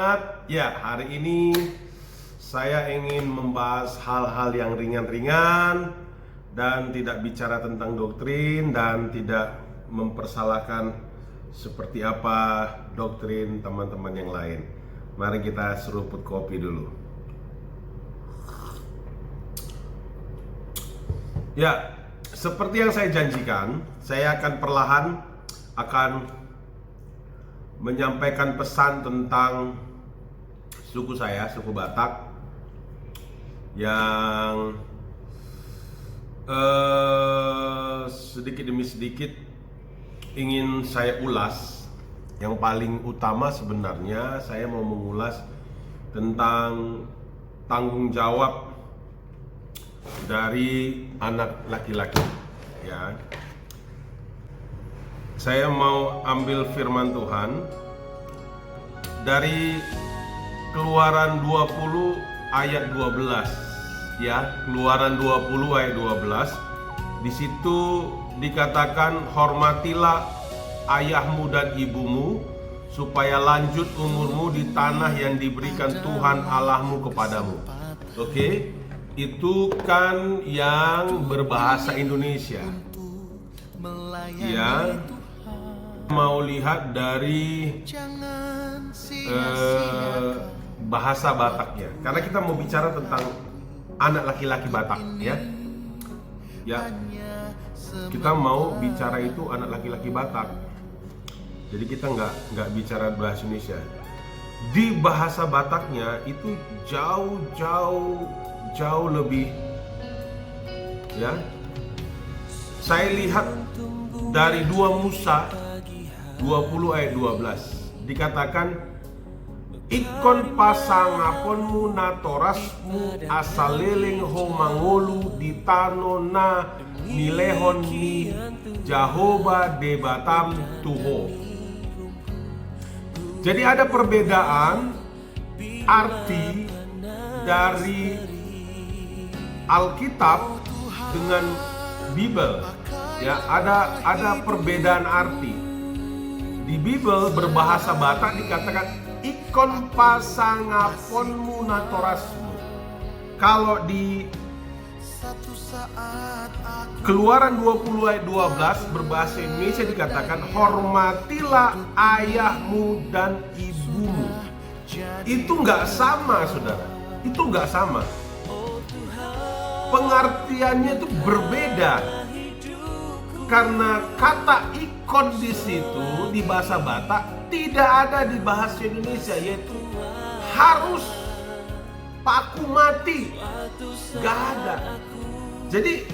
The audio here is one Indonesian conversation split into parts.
semangat. Ya, hari ini saya ingin membahas hal-hal yang ringan-ringan dan tidak bicara tentang doktrin dan tidak mempersalahkan seperti apa doktrin teman-teman yang lain. Mari kita seruput kopi dulu. Ya, seperti yang saya janjikan, saya akan perlahan menyampaikan pesan tentang suku saya, suku Batak, yang sedikit demi sedikit ingin saya ulas. Yang paling utama sebenarnya saya mau mengulas tentang tanggung jawab dari anak laki-laki, ya. Saya mau ambil firman Tuhan dari Keluaran 20 ayat 12, ya. Keluaran 20 ayat 12. Di situ dikatakan, hormatilah ayahmu dan ibumu supaya lanjut umurmu di tanah yang diberikan Tuhan Allahmu kepadamu. Oke? Itu kan yang berbahasa Indonesia. Ya. Mau lihat dari bahasa Bataknya, karena kita mau bicara tentang anak laki-laki Batak, ya. Kita mau bicara itu anak laki-laki Batak. Jadi kita nggak bicara bahasa Indonesia. Di bahasa Bataknya itu jauh lebih, ya. Saya lihat dari 2 Musa 20 ayat 12 dikatakan, ikon pasangaponmu na torasmu asaleleng ho mangolu di tano na nilehon ni Jahoba de Batam Tuho. Jadi ada perbedaan arti dari Alkitab dengan Bible, ya. Ada perbedaan arti. Di Bible berbahasa Batak dikatakan ikon pasangaponmu natorasmu. Kalau di Keluaran 20 ayat 12 berbahasa Indonesia dikatakan, hormatilah ayahmu dan ibumu. Itu nggak sama, saudara. Itu nggak sama. Pengertiannya itu berbeda. Karena kata ikon di situ di bahasa Batak tidak ada di bahasa Indonesia, yaitu harus, paku mati, gak ada. Jadi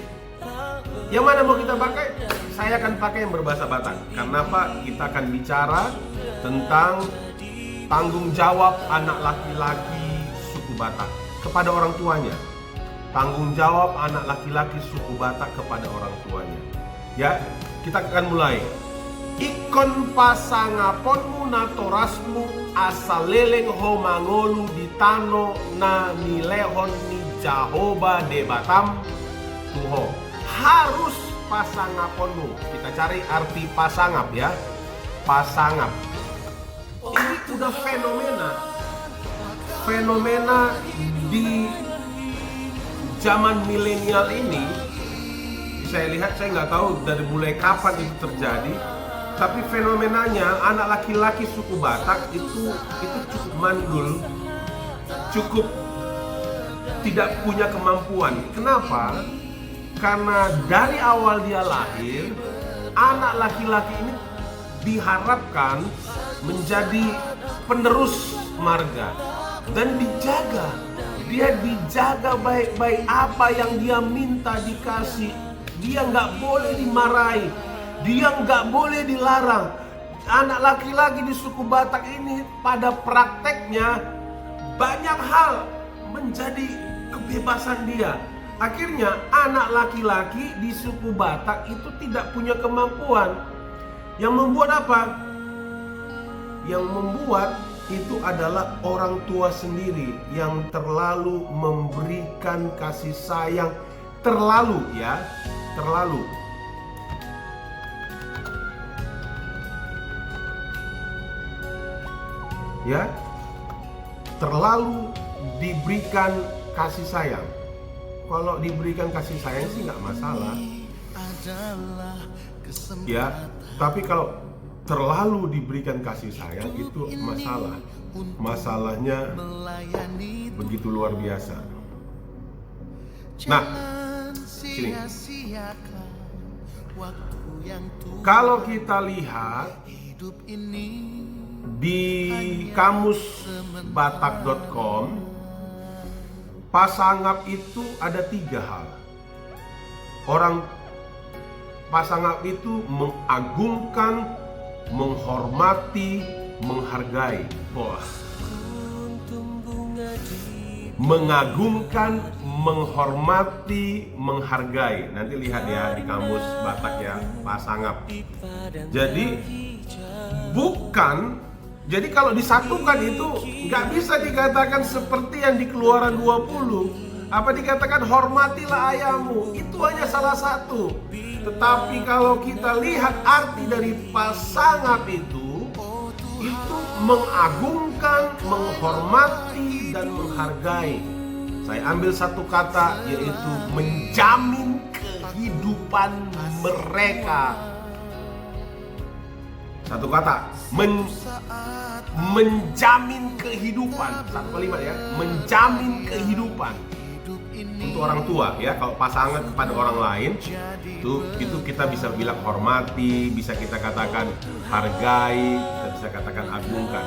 yang mana mau kita pakai? Saya akan pakai yang berbahasa Batak. Karena apa? Kita akan bicara tentang tanggung jawab anak laki-laki suku Batak kepada orang tuanya. Tanggung jawab anak laki-laki suku Batak kepada orang tuanya. Ya, kita akan mulai. Ikon pasangaponmu na torasmu asaleleng ho mangolu di tano na nilehon ni Jahoba de Batam Tuho. Harus pasangaponmu. Kita cari arti pasangap, ya. Pasangap. Ini udah fenomena di zaman milenial ini. Saya lihat, saya nggak tahu dari mulai kapan itu terjadi, tapi fenomenanya anak laki-laki suku Batak itu cukup mandul, cukup tidak punya kemampuan. Kenapa? Karena dari awal dia lahir, anak laki-laki ini diharapkan menjadi penerus marga dan dijaga. Dia dijaga baik-baik, apa yang dia minta dikasih. Dia nggak boleh dimarahi, dia nggak boleh dilarang. Anak laki-laki di suku Batak ini pada prakteknya banyak hal menjadi kebebasan dia. Akhirnya anak laki-laki di suku Batak itu tidak punya kemampuan. Yang membuat apa? Yang membuat itu adalah orang tua sendiri yang terlalu memberikan kasih sayang. Terlalu. Ya, terlalu diberikan kasih sayang. Kalau diberikan kasih sayang sih nggak masalah, ya. Tapi kalau terlalu diberikan kasih sayang itu masalah. Masalahnya begitu luar biasa. Nah, sini. Kalau kita lihat di kamus batak.com, pasangap itu ada 3 hal. Orang pasangap itu mengagungkan, menghormati, menghargai. Wah. Mengagungkan, menghormati, menghargai. Nanti lihat ya di kamus Batak ya, pasangap. Jadi kalau disatukan itu nggak bisa dikatakan seperti yang di Keluaran 20. Apa dikatakan hormatilah ayahmu, itu hanya salah satu. Tetapi kalau kita lihat arti dari pasangap itu mengagungkan, menghormati, dan menghargai. Saya ambil satu kata, yaitu menjamin kehidupan mereka. Satu kata, menjamin kehidupan. Satu kalimat ya, menjamin kehidupan. Untuk orang tua ya, kalau pasangan kepada orang lain itu kita bisa bilang hormati, bisa kita katakan hargai, kita bisa katakan agungkan.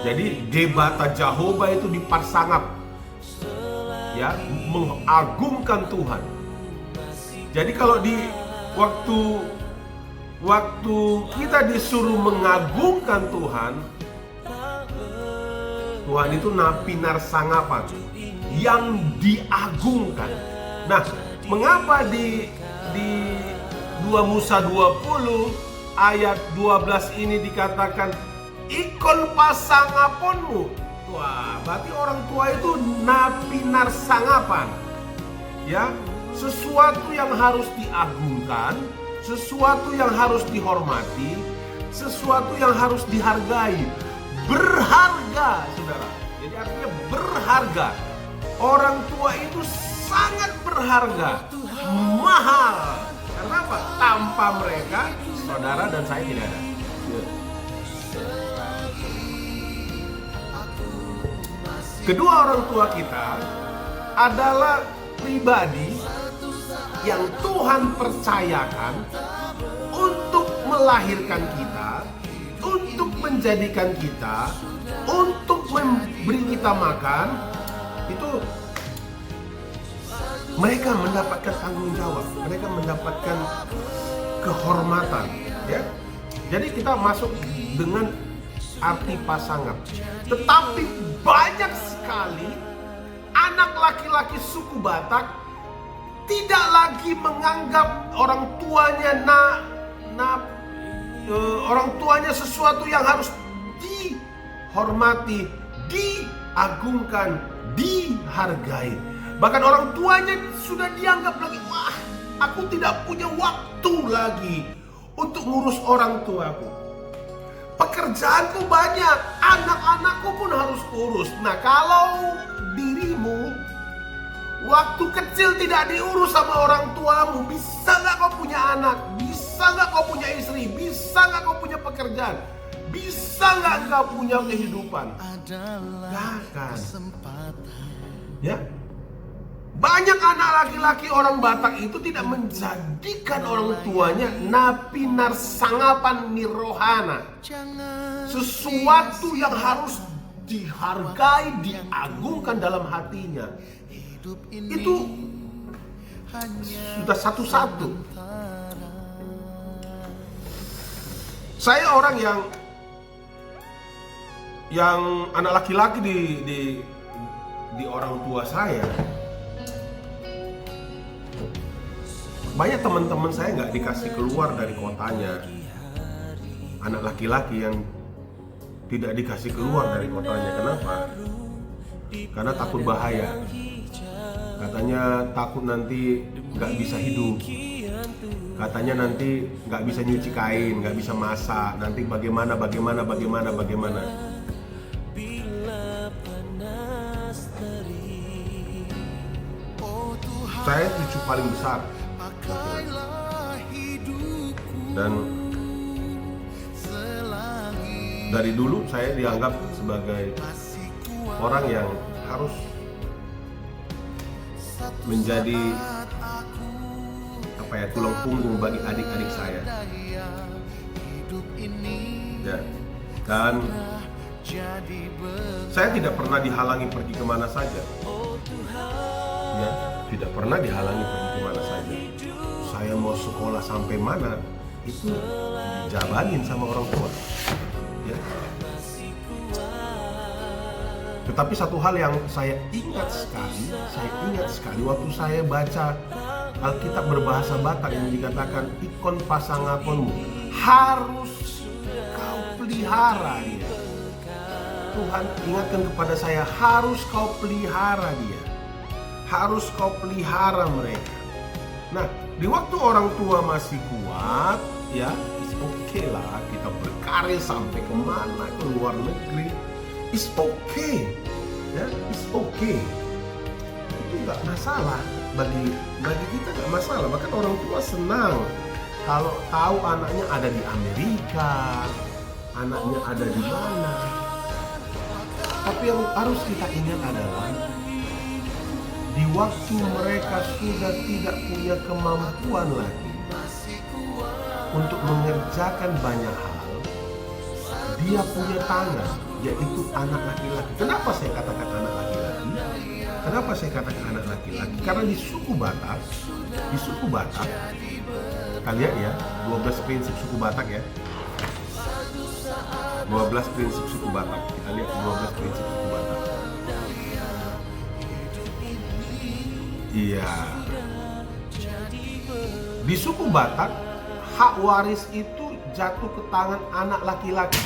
Jadi debata Jehovah itu dipasangap ya, mengagungkan Tuhan. Jadi kalau di waktu kita disuruh mengagungkan Tuhan itu napinar sangapan, yang diagungkan. Nah, mengapa di 2 Musa 20 ayat 12 ini dikatakan ikon pasangaponmu? Wah, berarti orang tua itu napinar sangapan. Ya, sesuatu yang harus diagungkan, sesuatu yang harus dihormati, sesuatu yang harus dihargai. Berharga, saudara. Jadi artinya berharga. Orang tua itu sangat berharga, mahal. Karena apa? Tanpa mereka, saudara dan saya tidak ada. Kedua orang tua kita adalah pribadi yang Tuhan percayakan untuk melahirkan kita, untuk menjadikan kita, untuk memberi kita makan. Itu mereka mendapatkan tanggung jawab, mereka mendapatkan kehormatan, ya. Jadi kita masuk dengan arti pasangan. Tetapi banyak sekali anak laki-laki suku Batak tidak lagi menganggap orang tuanya sesuatu yang harus dihormati, diagungkan, dihargai. Bahkan orang tuanya sudah dianggap lagi, wah, aku tidak punya waktu lagi untuk ngurus orang tuaku. Pekerjaanku banyak, anak-anakku pun harus urus. Nah, kalau dirimu waktu kecil tidak diurus sama orang tuamu, bisa nggak kau punya anak? Bisa nggak kau punya istri? Bisa nggak kau punya pekerjaan? Bisa nggak kau punya kehidupan? Gak akan. Ya, banyak anak laki-laki orang Batak itu tidak menjadikan orang tuanya napinar sangapan nirohana, sesuatu yang harus dihargai, diagungkan dalam hatinya. Itu sudah satu-satu. Saya orang yang anak laki-laki di orang tua saya. Banyak teman-teman saya nggak dikasih keluar dari kotanya. Anak laki-laki yang tidak dikasih keluar dari kotanya. Kenapa? Karena takut bahaya. Katanya takut nanti nggak bisa hidup. Katanya nanti nggak bisa nyuci kain, nggak bisa masak. Nanti bagaimana. Saya cucu paling besar laki-laki. Dan dari dulu saya dianggap sebagai orang yang harus menjadi tulang punggung bagi adik-adik saya. Ya. Dan saya tidak pernah dihalangi pergi kemana saja. Ya, tidak pernah dihalangi pergi kemana saja. Saya mau sekolah sampai mana itu dijabanin sama orang tua. Ya. Tetapi satu hal yang saya ingat sekali waktu saya baca Alkitab berbahasa Batak yang dikatakan ikon pasangakonmu harus kau pelihara dia. Tuhan ingatkan kepada saya, harus kau pelihara dia, harus kau pelihara mereka. Nah, di waktu orang tua masih kuat, ya, it's okay lah kita berkarya sampai kemana, ke luar negeri, it's okay, ya, it's okay. Itu nggak masalah bagi kita, nggak masalah. Bahkan orang tua senang kalau tahu anaknya ada di Amerika, anaknya ada di mana. Tapi yang harus kita ingat adalah di waktu mereka sudah tidak punya kemampuan lagi untuk mengerjakan banyak hal, dia punya tangan, yaitu anak laki-laki. Kenapa saya katakan anak laki-laki? Kenapa saya katakan anak laki-laki? Karena di suku Batak, kalian ya, 12 prinsip suku Batak ya. 12 prinsip suku Batak. Kita lihat 12 prinsip suku Batak. Iya. Di suku Batak, hak waris itu jatuh ke tangan anak laki-laki.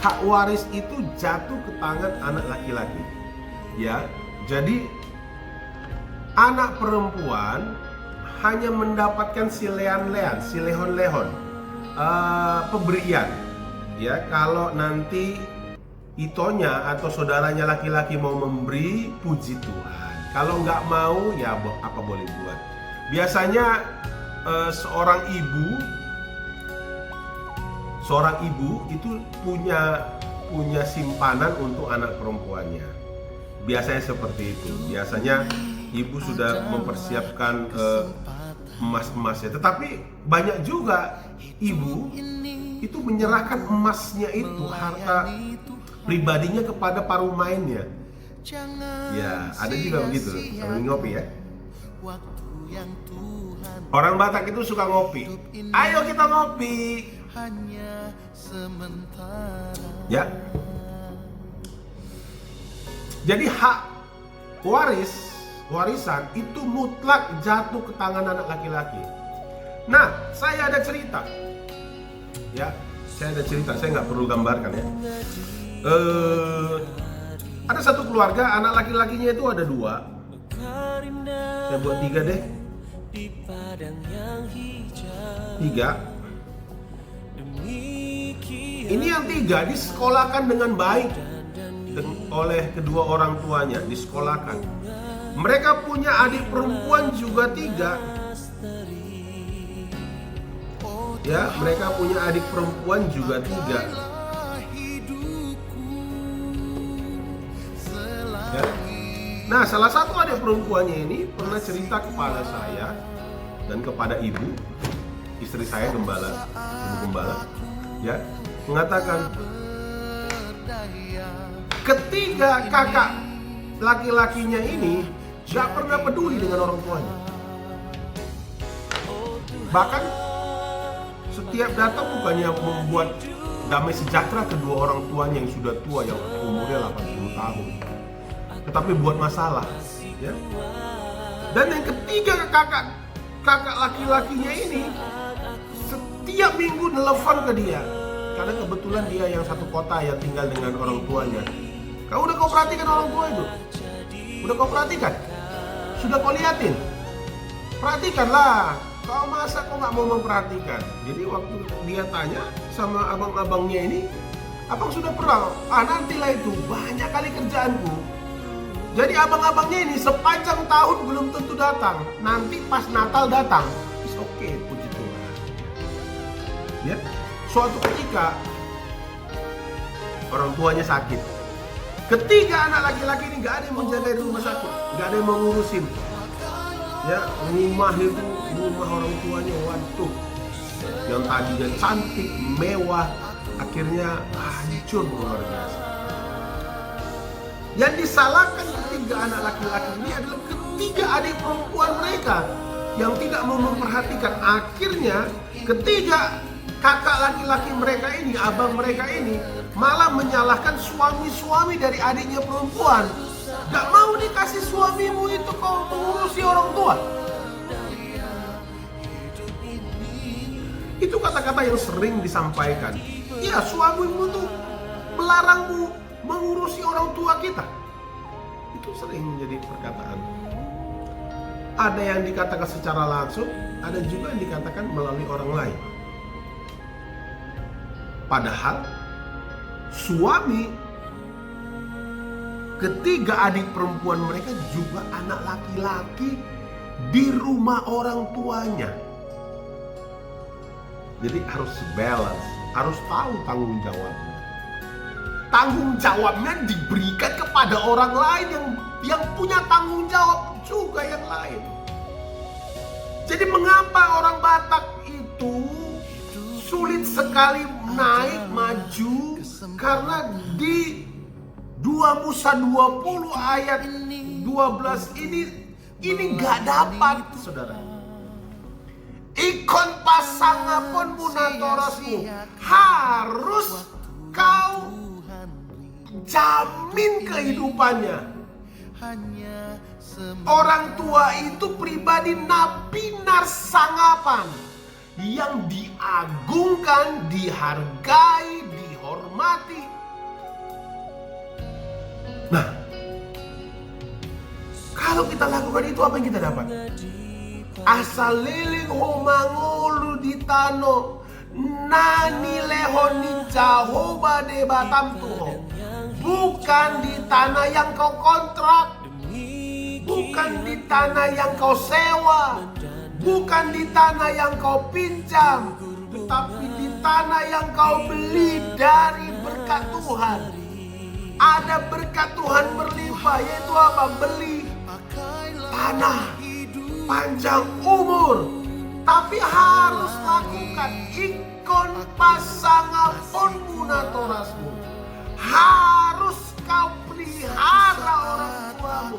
Hak waris itu jatuh ke tangan anak laki-laki. Ya, jadi anak perempuan hanya mendapatkan silehon-lehon, pemberian. Ya, kalau nanti itonya atau saudaranya laki-laki mau memberi, puji Tuhan. Kalau nggak mau, ya apa boleh buat. Biasanya seorang ibu itu punya simpanan untuk anak perempuannya. Biasanya seperti itu. Biasanya ibu sudah mempersiapkan emas-emasnya. Tetapi banyak juga ibu itu menyerahkan emasnya itu, harta pribadinya kepada paruh mainnya. Ya, ada juga begitu. Sambil ngopi ya. Orang Batak itu suka ngopi. Ayo kita ngopi. Ya. Jadi hak warisan itu mutlak jatuh ke tangan anak laki-laki. Nah, saya ada cerita. Ya, saya nggak perlu gambarkan ya. Ada satu keluarga, anak laki-lakinya itu ada 2. Saya buat 3 deh. 3. Ini yang 3 disekolahkan dengan baik oleh kedua orang tuanya, disekolahkan. Mereka punya adik perempuan juga 3. Ya, mereka punya adik perempuan juga 3. Ya. Nah, salah satu adik perempuannya ini pernah cerita kepada saya dan kepada ibu, istri saya ibu gembala, ya, mengatakan ketiga kakak laki-lakinya ini gak pernah peduli dengan orang tuanya. Bahkan setiap datang bukannya membuat damai sejahtera kedua orang tuanya yang sudah tua, yang umurnya 80 tahun, tetapi buat masalah, ya. Dan yang ketiga kakak laki-lakinya ini setiap minggu nelfon ke dia, karena kebetulan dia yang satu kota yang tinggal dengan orang tuanya. Udah kau perhatikan orang tua itu? Udah kau perhatikan? Sudah kau liatin? Perhatikanlah. Kau masa kau nggak mau memperhatikan? Jadi waktu dia tanya sama abang-abangnya ini, abang sudah pernah? Nantilah itu, banyak kali kerjaanku. Jadi abang-abangnya ini sepanjang tahun belum tentu datang. Nanti pas Natal datang, is okay, puji Tuhan. Ya, suatu ketika orang tuanya sakit. Ketiga anak laki-laki ini gak ada yang menjaga di rumah sakit, gak ada yang mau ngurusin. Ya, rumah itu, rumah orang tuanya, waduh, yang tadinya cantik, mewah, akhirnya hancur luar biasa. Yang disalahkan ketiga anak laki-laki ini adalah ketiga adik perempuan mereka yang tidak mau memperhatikan. Akhirnya ketiga kakak laki-laki mereka ini, abang mereka ini, malah menyalahkan suami-suami dari adiknya perempuan. Gak mau dikasih suamimu itu kau mengurusi orang tua. Itu kata-kata yang sering disampaikan. Ya, suamimu tuh melarangmu mengurusi orang tua kita. Itu sering menjadi perkataan. Ada yang dikatakan secara langsung, ada juga yang dikatakan melalui orang lain. Padahal suami ketiga adik perempuan mereka juga anak laki-laki di rumah orang tuanya. Jadi harus balance, harus tahu tanggung jawabnya. Tanggung jawabnya diberikan kepada orang lain yang punya tanggung jawab juga yang lain. Jadi mengapa orang Batak itu sulit sekali naik maju? Karena di 2 Musa 20 ayat 12 ini gak dapat, saudara. Ikon pasangapun munatorasmu, harus kau jamin kehidupannya. Orang tua itu pribadi nabi narsangapan yang diagungkan, dihargai, dihormati. Nah, kalau kita lakukan itu, apa yang kita dapat? Asal liling homangulu di tano nani lehoni Jehovah de batam tuho. Bukan di tanah yang kau kontrak, bukan di tanah yang kau sewa, bukan di tanah yang kau pinjam, tetapi di tanah yang kau beli dari berkat Tuhan. Ada berkat Tuhan berlimpah, yaitu apa? Beli tanah panjang umur. Tapi harus lakukan ikon pasangapun munatorasmu. Harus kau pelihara orang tuamu.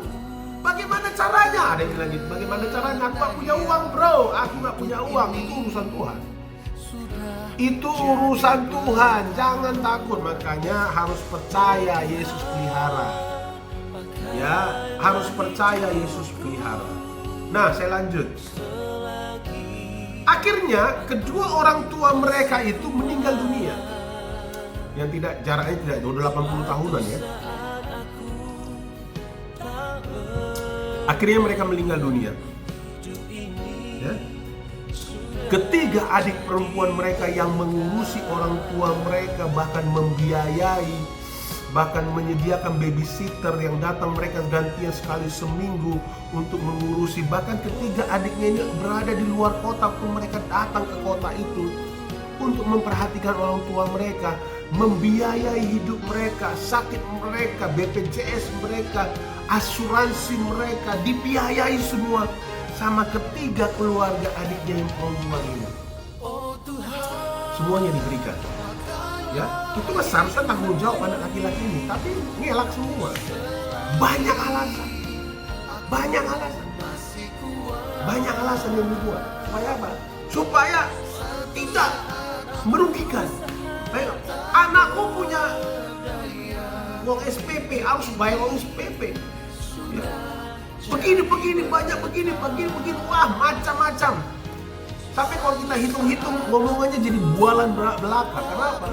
Bagaimana caranya? Ada yang bilang gitu. Bagaimana caranya? Aku gak punya uang, bro. Aku gak punya uang. Itu urusan Tuhan. Itu urusan Tuhan. Jangan takut. Makanya harus percaya Yesus pelihara. Ya, harus percaya Yesus pelihara. Nah, saya lanjut. Akhirnya kedua orang tua mereka itu meninggal dunia. Yang tidak, jaraknya tidak jauh, 80 tahunan ya. Akhirnya mereka meninggal dunia. Ya. Ketiga adik perempuan mereka yang mengurusi orang tua mereka, bahkan membiayai, bahkan menyediakan babysitter yang datang mereka gantian sekali seminggu untuk mengurusi. Bahkan ketiga adiknya ini berada di luar kota pun mereka datang ke kota itu untuk memperhatikan orang tua mereka, membiayai hidup mereka, sakit mereka, BPJS mereka, asuransi mereka, dibiayai semua sama ketiga keluarga adiknya yang perempuan ini. Semuanya diberikan. Ya, itu kan seharusnya tanggung jawab anak laki-laki ini, tapi ngelak semua. Banyak alasan. Banyak alasan yang dibuat. Supaya apa? Supaya tidak merugikan. Anakku punya uang SPP, harus bayar uang SPP. Ya. Begini, banyak begini. Wah, macam-macam. Tapi kalau kita hitung-hitung, ngomongannya jadi bualan belaka. Kenapa?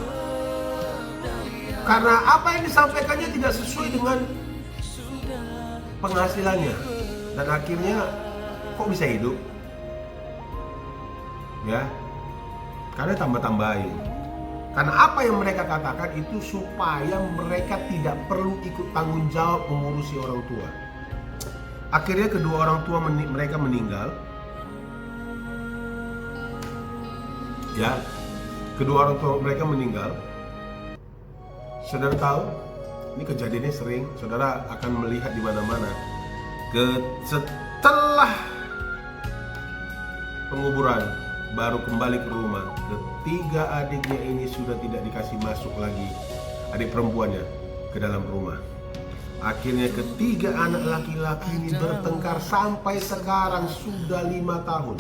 Karena apa yang disampaikannya tidak sesuai dengan penghasilannya. Dan akhirnya, kok bisa hidup? Ya, karena tambah-tambahin. Karena apa yang mereka katakan itu supaya mereka tidak perlu ikut tanggung jawab mengurusi orang tua. Akhirnya kedua orang tua mereka meninggal. Ya, kedua orang tua mereka meninggal. Saudara tahu, ini kejadiannya sering. Saudara akan melihat di mana-mana. Setelah penguburan, baru kembali ke rumah. Ketiga adiknya ini sudah tidak dikasih masuk lagi, adik perempuannya, ke dalam rumah. Akhirnya ketiga anak laki-laki ini bertengkar sampai sekarang sudah 5 tahun.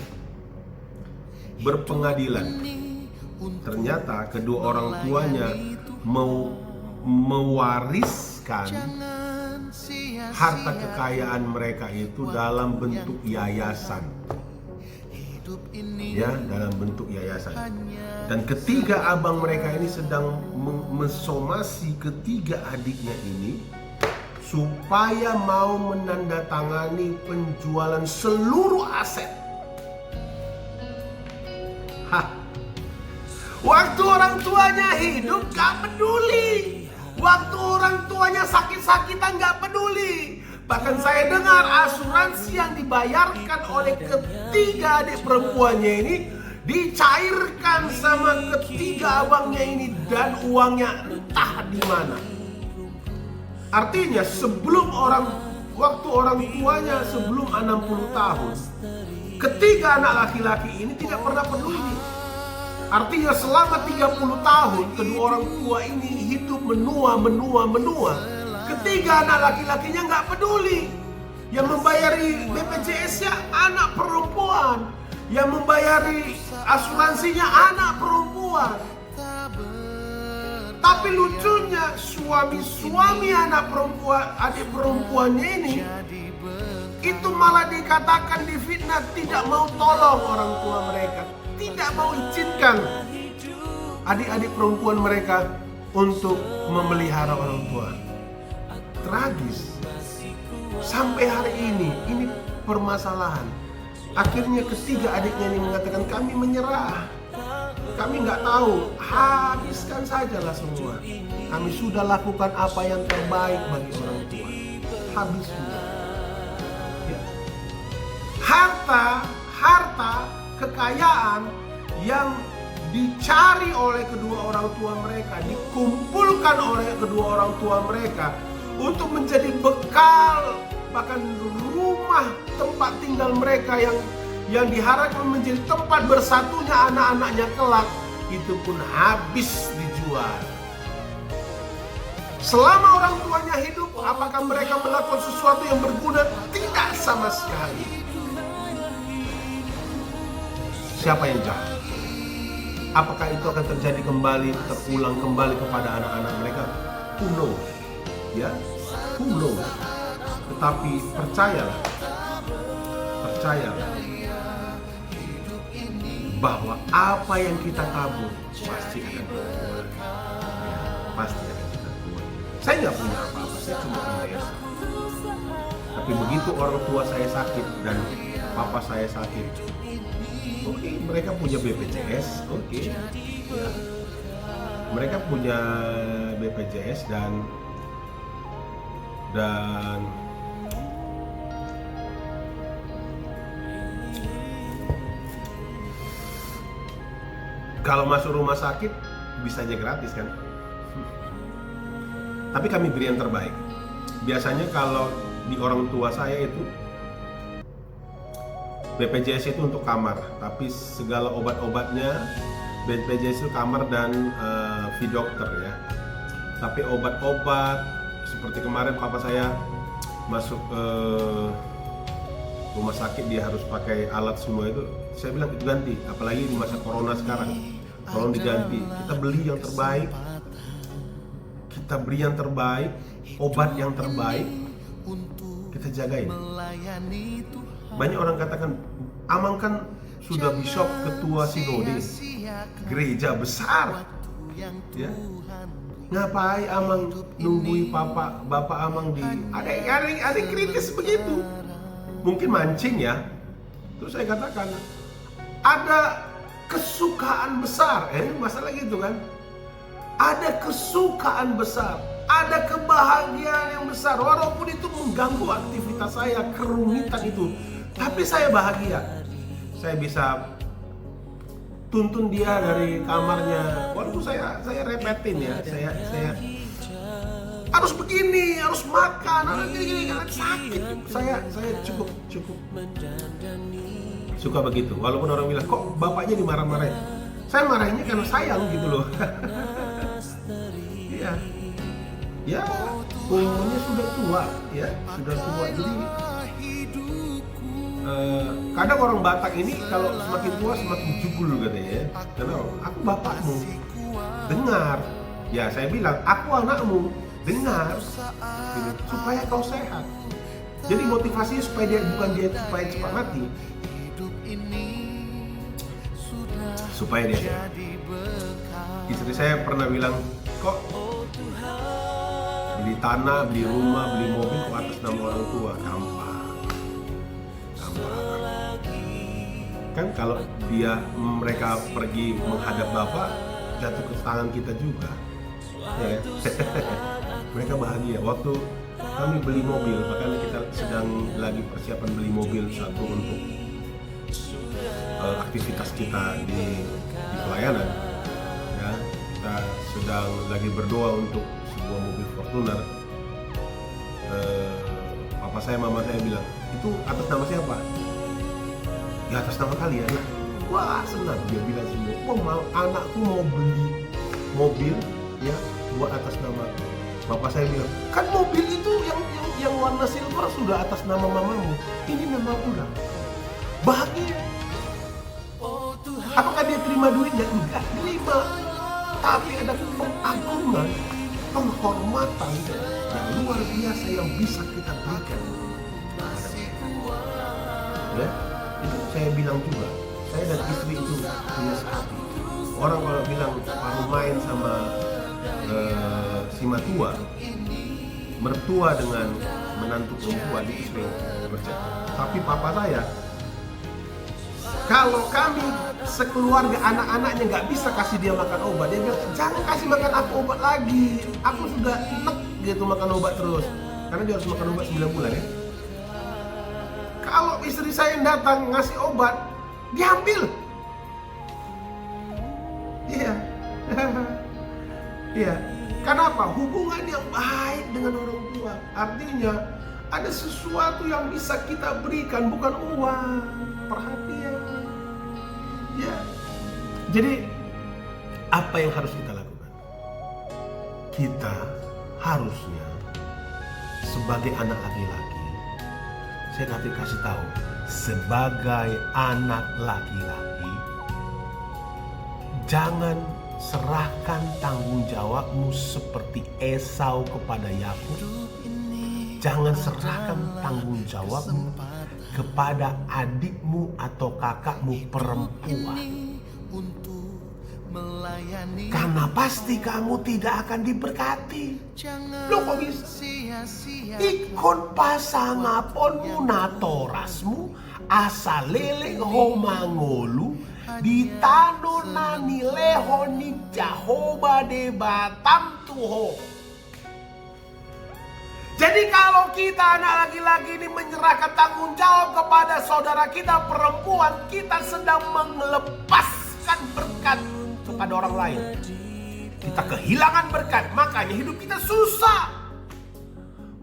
Berpengadilan. Ternyata kedua orang tuanya mau mewariskan harta kekayaan mereka itu dalam bentuk yayasan. Ya, dalam bentuk yayasan. Dan ketiga abang mereka ini sedang mensomasi ketiga adiknya ini supaya mau menandatangani penjualan seluruh aset. Waktu orang tuanya hidup gak peduli. Waktu orang tuanya sakit-sakitan gak peduli. Bahkan saya dengar asuransi yang dibayarkan oleh ketiga adik perempuannya ini dicairkan sama ketiga abangnya ini dan uangnya entah di mana. Artinya waktu orang tuanya sebelum 60 tahun, ketiga anak laki-laki ini tidak pernah peduli. Artinya selama 30 tahun kedua orang tua ini hidup menua. Ketiga anak laki-lakinya nggak peduli. Yang membayari BPJS-nya anak perempuan, yang membayari asuransinya anak perempuan. Tapi lucunya suami anak perempuan, adik perempuannya ini itu malah dikatakan difitnah, tidak mau tolong orang tua mereka, tidak mau izinkan adik-adik perempuan mereka untuk memelihara orang tua. Tragis. Sampai hari ini permasalahan. Akhirnya ketiga adiknya ini mengatakan kami menyerah. Kami nggak tahu, habiskan sajalah semua. Kami sudah lakukan apa yang terbaik bagi orang tua. Habis sudah. Ya. Harta, kekayaan yang dicari oleh kedua orang tua mereka, dikumpulkan oleh kedua orang tua mereka untuk menjadi bekal, bahkan rumah tempat tinggal mereka yang diharapkan menjadi tempat bersatunya anak-anaknya kelak, itu pun habis dijual. Selama orang tuanya hidup, apakah mereka melakukan sesuatu yang berguna? Tidak sama sekali. Siapa yang jahat? Apakah itu akan terjadi kembali, terulang kembali kepada anak-anak mereka? Who knows? Ya, who knows? Tetapi percayalah bahwa apa yang kita tabur pasti akan tertuai. Ya, pasti akan tertuai. Saya nggak punya apa-apa, saya cuma punya yayasan. Tapi begitu orang tua saya sakit dan papa saya sakit, oke, mereka punya BPJS, oke, ya. Mereka punya BPJS dan kalau masuk rumah sakit bisa aja gratis kan. Tapi kami beri yang terbaik. Biasanya kalau di orang tua saya itu BPJS itu untuk kamar, tapi segala obat-obatnya BPJS itu kamar dan fee dokter ya. Tapi obat-obat seperti kemarin papa saya masuk rumah sakit, dia harus pakai alat semua itu. Saya bilang itu ganti, apalagi di masa corona sekarang, tolong diganti. Kita beli yang terbaik, kita beri yang terbaik, obat yang terbaik, kita jagain. Banyak orang katakan, Amang kan sudah bishop, ketua sinode, gereja besar, ya. Ngapain Amang nunggui bapak Amang di ada kritis begitu. Mungkin mancing ya. Terus saya katakan ada kesukaan besar, masalah gitu kan. ada kesukaan besar, ada kebahagiaan yang besar. Walaupun itu mengganggu aktivitas saya, kerumitan itu, tapi saya bahagia. Saya bisa tuntun dia dari kamarnya, walaupun saya repetin ya, saya harus begini, harus makan, harus gini, karena sakit. Saya cukup suka begitu. Walaupun orang bilang, kok bapaknya dimarah-marahin? Saya marahinnya karena sayang gitu loh. Iya. Ya, umurnya sudah tua, ya, sudah tua. Jadi kadang orang Batak ini kalau semakin tua semakin jubul katanya ya. Karena aku bapakmu, dengar. Ya saya bilang, aku anakmu, dengar, gitu, supaya kau sehat. Jadi motivasinya supaya dia supaya cepat mati, supaya dia sehat. Istri saya pernah bilang, kok beli tanah, beli rumah, beli mobil kok atas nama orang tua? Gampang. Kan kalau mereka pergi menghadap Bapak, jatuh ke tangan kita juga, ya. Mereka bahagia. Waktu kami beli mobil, bahkan kita sedang lagi persiapan beli mobil satu untuk aktivitas kita di pelayanan, ya. Kita sedang lagi berdoa untuk sebuah mobil Fortuner. Papa saya, mama saya bilang, itu atas nama siapa? Ya atas nama kalian lah. Wah senang, dia bilang semua. Wah anakku mau beli mobil ya buat atas nama. Bapak saya bilang, kan mobil itu yang warna silver sudah atas nama mamamu. Ini nama ulang. Bahagia. Apakah dia terima duitnya? Enggak terima. Tapi ada pengagungan, penghormatan yang luar biasa yang bisa kita berikan. Ya, itu saya bilang juga. Saya dan istri itu punya sehati. Orang kalau bilang mau main sama si mertua dengan menantu perempuan itu sering bercanda. Tapi papa saya, kalau kami sekeluarga anak-anaknya nggak bisa kasih dia makan obat, dia bilang jangan kasih makan aku obat lagi. Aku sudah enek gitu makan obat terus, karena dia harus makan obat 9 bulan ya. Kalau istri saya yang datang ngasih obat, diambil. Iya. Iya. Kenapa? Hubungan yang baik dengan orang tua. Artinya ada sesuatu yang bisa kita berikan, bukan uang, perhatian. Ya. Jadi apa yang harus kita lakukan? Kita harusnya sebagai anak laki-laki, saya nanti kasih tahu, sebagai anak laki-laki, jangan serahkan tanggung jawabmu seperti Esau kepada Yakub. Jangan serahkan tanggung jawabmu kepada adikmu atau kakakmu perempuan. Karena pasti kamu tidak akan diberkati. Loh kok bisa? Ikon pasangaponmu natorasmu asalele homangolu di tano nani lehoni Jahoba de Batam tuho. Jadi kalau kita anak laki-laki ini menyerahkan tanggung jawab kepada saudara kita perempuan, kita sedang melepaskan berkat kepada orang lain. Kita kehilangan berkat, makanya hidup kita susah.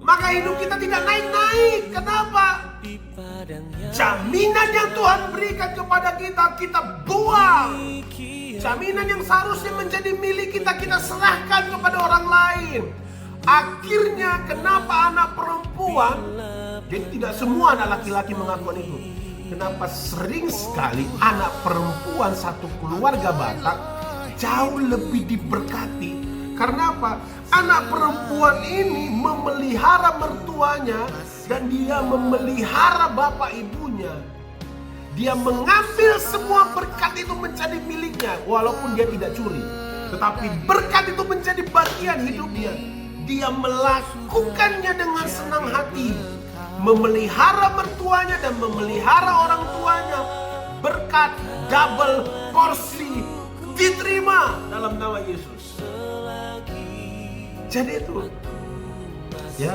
Maka hidup kita tidak naik-naik. Kenapa? Jaminan yang Tuhan berikan kepada kita, kita buang. Jaminan yang seharusnya menjadi milik kita, kita serahkan kepada orang lain. Akhirnya kenapa anak perempuan, jadi tidak semua anak laki-laki mengakukan itu. Kenapa sering sekali anak perempuan satu keluarga Batak jauh lebih diberkati? Karena apa? Anak perempuan ini memelihara mertuanya dan dia memelihara bapak ibunya. Dia mengambil semua berkat itu menjadi miliknya walaupun dia tidak curi. Tetapi berkat itu menjadi bagian hidupnya. Dia melakukannya dengan senang hati. Memelihara mertuanya dan memelihara orang tuanya. Berkat double porsi diterima dalam nama Yesus. Jadi itu, ya,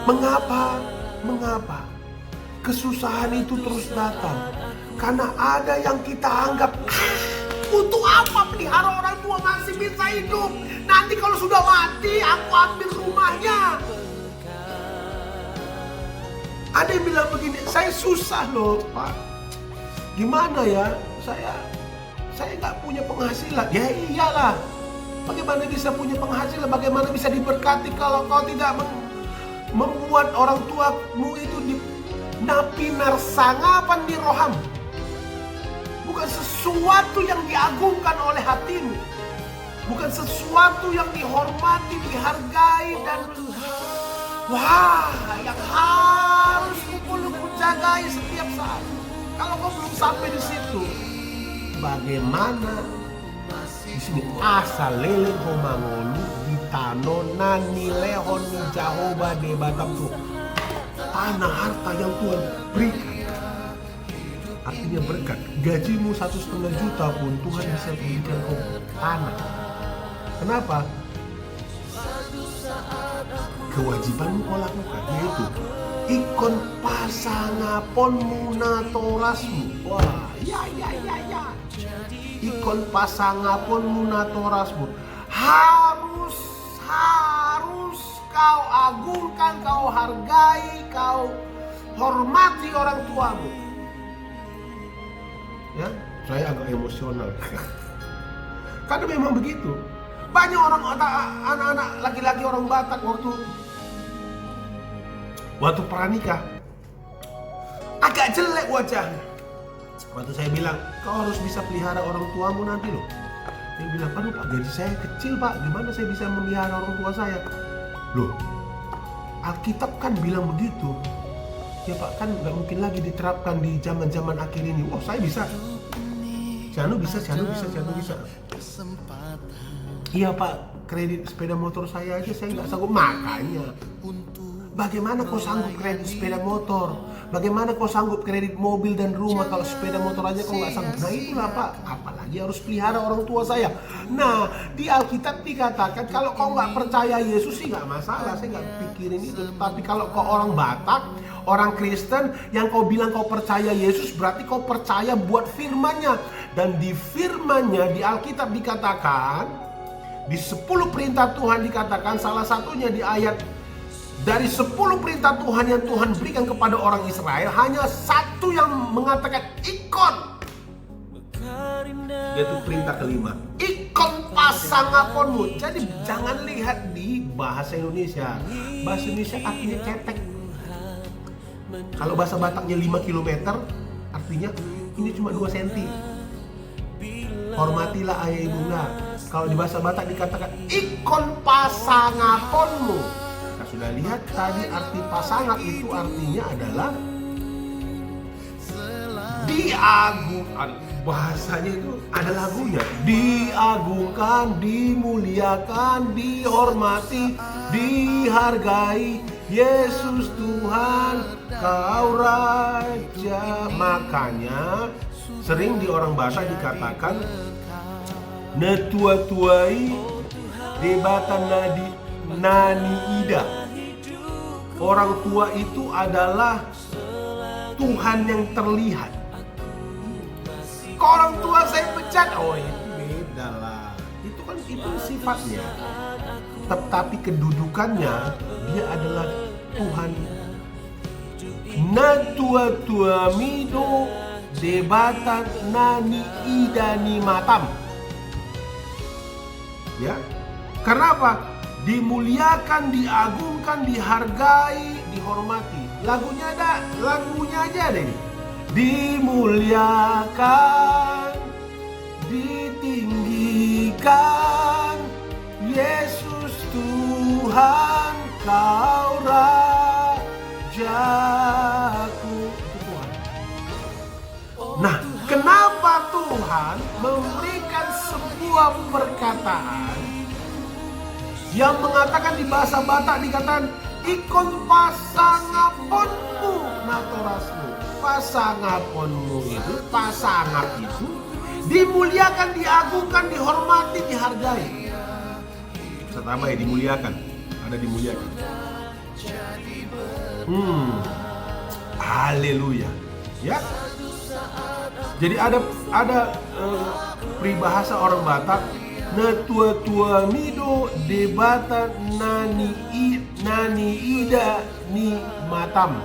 mengapa kesusahan itu terus datang? Karena ada yang kita anggap, untuk apa pelihara orang tua masih bisa hidup? Nanti kalau sudah mati, aku ambil rumahnya. Ada yang bilang begini, saya susah loh Pak. Gimana ya? Saya nggak punya penghasilan. Ya iyalah. Bagaimana bisa punya penghasilan? Bagaimana bisa diberkati kalau kau tidak membuat orang tuamu itu napi narsangapan di roham? Bukan sesuatu yang diagungkan oleh hatimu. Bukan sesuatu yang dihormati, dihargai, dan yang harus kau jagai setiap saat. Kalau kau belum sampai di situ, bagaimana? Di sini asal lele homangolu di tano nani lehon Jehovah de Batam tuh. Tanah harta yang Tuhan berikan. Artinya berkat. Gajimu 1,5 juta pun Tuhan bisa berikan kau tanah. Kenapa? Kewajibanmu kau lakukan, yaitu ikon pasangapon munatorasmu. Wah, ya. Ikon pasangapon munatorasmu. Harus kau agungkan, kau hargai, kau hormati orang tuamu. Ya, saya agak emosional. Karena memang begitu. Banyak orang anak-anak laki-laki orang Batak waktu pranikah agak jelek wajahnya. Waktu saya bilang, kau harus bisa pelihara orang tuamu nanti loh. Dia bilang, aduh Pak, gaji saya kecil Pak, gimana saya bisa memelihara orang tua saya? Loh, Alkitab kan bilang begitu. Ya Pak, kan nggak mungkin lagi diterapkan di zaman-zaman akhir ini. Wah, saya bisa. Ciano bisa. Iya Pak, kredit sepeda motor saya aja saya nggak sanggup. Makanya, bagaimana kau sanggup kredit sepeda motor? Bagaimana kau sanggup kredit mobil dan rumah kalau sepeda motor aja kau nggak sanggup? Nah itulah Pak, apalagi harus pelihara orang tua saya. Nah, di Alkitab dikatakan kalau kau nggak percaya Yesus sih nggak masalah, saya nggak pikirin itu. Tapi kalau kau orang Batak, orang Kristen yang kau bilang kau percaya Yesus, berarti kau percaya buat firman-Nya. Dan di firman-Nya di Alkitab dikatakan, di 10 perintah Tuhan dikatakan, salah satunya di ayat dari 10 perintah Tuhan yang Tuhan berikan kepada orang Israel, hanya satu yang mengatakan ikon. Yaitu perintah kelima, ikon pasangaponmu. Jadi jangan lihat di bahasa Indonesia. Bahasa Indonesia artinya ketek. Kalau bahasa Bataknya 5 km, artinya ini cuma 2 cm. Hormatilah ayah ibunda. Kalau di bahasa Batak dikatakan ikon pasangaponmu. Kita sudah lihat tadi arti pasangan itu artinya adalah diagungkan. Bahasanya itu ada lagunya. Diagungkan, dimuliakan, dihormati, dihargai. Yesus Tuhan, Kau Raja. Makanya sering di orang Batak dikatakan netua-tuai debatan nani ida. Orang tua itu adalah Tuhan yang terlihat. Kalau orang tua saya pecat, oh itu beda lah. Itu kan itu sifatnya. Tetapi kedudukannya dia adalah Tuhan. Natua-tua mido debatan nani ida ni matam. Ya, karena apa? Dimuliakan, diagungkan, dihargai, dihormati. Lagunya aja ada ini. Dimuliakan, ditinggikan, Yesus Tuhan, Kau Rajaku. Itu Tuhan. Nah, kenapa Tuhan memberikan sebuah perkataan yang mengatakan di bahasa Batak dikatakan ikon pasangaponmu natorasmu. Pasangaponmu itu, pasangan itu dimuliakan, diagungkan, dihormati, dihargai. Saya tambah ya, dimuliakan. Ada dimuliakan. Haleluya. Ya. Jadi ada peribahasa orang Batak, na tua mido debata nani ida ni matam,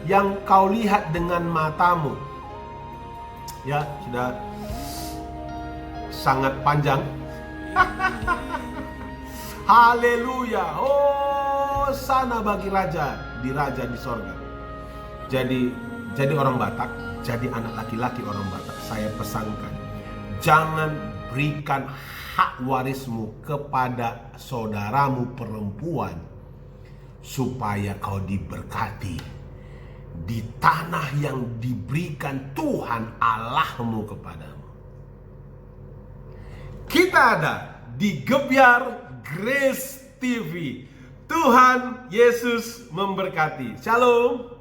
yang kau lihat dengan matamu. Ya, sudah sangat panjang. Haleluya. Oh, sana bagi raja di sorga. Jadi orang Batak, jadi anak laki-laki orang Batak, saya pesankan, jangan berikan hak warismu kepada saudaramu perempuan supaya kau diberkati di tanah yang diberikan Tuhan Allahmu kepadamu. Kita ada di Gebyar Grace TV. Tuhan Yesus memberkati. Shalom.